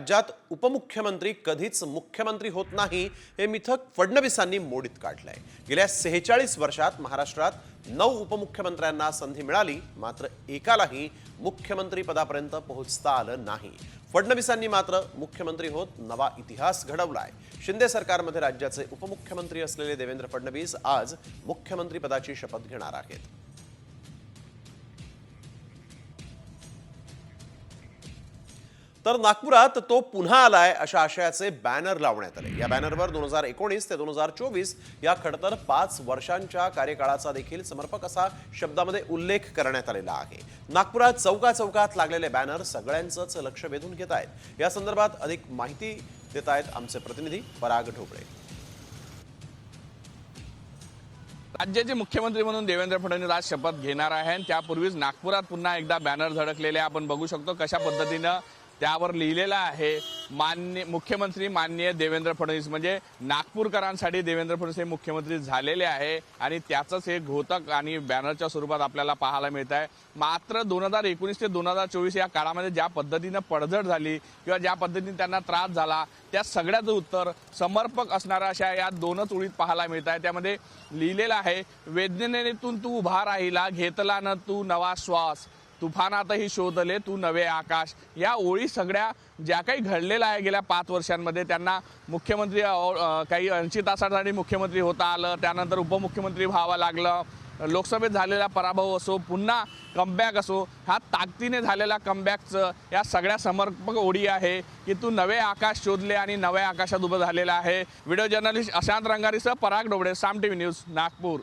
राज्यात उपमुख्यमंत्री कधीच मुख्यमंत्री होत नाही हे मिथक फडणवीसांनी मोडीत काढलंय। गेल्या 46 वर्षात महाराष्ट्रात 9 उपमुख्यमंत्र्यांना संधी मिळाली, मात्र एकालाही मुख्यमंत्री पदापर्यंत पोहोचता आलं नाही। फडणवीसांनी मात्र मुख्यमंत्री होत नवा इतिहास घडवलाय। शिंदे सरकारमध्ये राज्याचे उपमुख्यमंत्री असलेले देवेंद्र फडणवीस आज मुख्यमंत्री पदाची शपथ घेणार आहेत। तर नागपुरात तो पुन्हा आलाय अशा आशयाचे बॅनर लावण्यात आले। या बॅनरवर 2019 ते 2024 या खडतर 5 वर्षांच्या कार्यकाळाचा देखील समर्पक असा शब्दामध्ये उल्लेख करण्यात आलेला आहे। नागपुरात चौकात लागलेले बॅनर सगळ्यांचंच लक्ष वेधून घेत आहेत। या संदर्भात अधिक माहिती देत आहेत आमचे प्रतिनिधी पराग ढोबळे। राज्याचे मुख्यमंत्री म्हणून देवेंद्र फडणवीस आज शपथ घेणार आहे। त्यापूर्वीच नागपुरात पुन्हा एकदा बॅनर झळकलेले आपण बघू शकतो कशा पद्धतीने त्यावर लिहिलेलं आहे मुख्यमंत्री माननीय देवेंद्र फडणवीस, म्हणजे नागपूरकरांसाठी देवेंद्र फडणवीस हे मुख्यमंत्री झालेले आहे आणि त्याचंच हे घोतक आणि बॅनरच्या स्वरूपात आपल्याला पाहायला मिळत आहे। मात्र 2019 ते 2024 या काळामध्ये ज्या पद्धतीने पडझड झाली किंवा ज्या पद्धतीने त्यांना त्रास झाला त्या सगळ्याचं उत्तर समर्पक असणाऱ्या अशा या 2च ओळीत पाहायला मिळत आहे। त्यामध्ये लिहिलेलं आहे, वेदनेतून तू उभा राहिला, घेतला न तू नवा श्वास, तुफानातही शोधले तू नवे आकाश। या ओळी सगळ्या ज्या काही घडलेलं आहे गेल्या 5 वर्षांमध्ये, त्यांना मुख्यमंत्री काही 80 तासासाठी मुख्यमंत्री होता आलं, त्यानंतर उपमुख्यमंत्री व्हावं लागलं, लोकसभेत झालेला पराभव असो, पुन्हा कमबॅक असो, हा ताकदीने झालेला कमबॅकचं या सगळ्या समर्पक ओळी आहे की तू नवे आकाश शोधले आणि नव्या आकाशात उभं झालेला आहे। व्हिडिओ जर्नलिस्ट अशांत रंगारीसह पराग ढोबळे, साम टीव्ही न्यूज, नागपूर।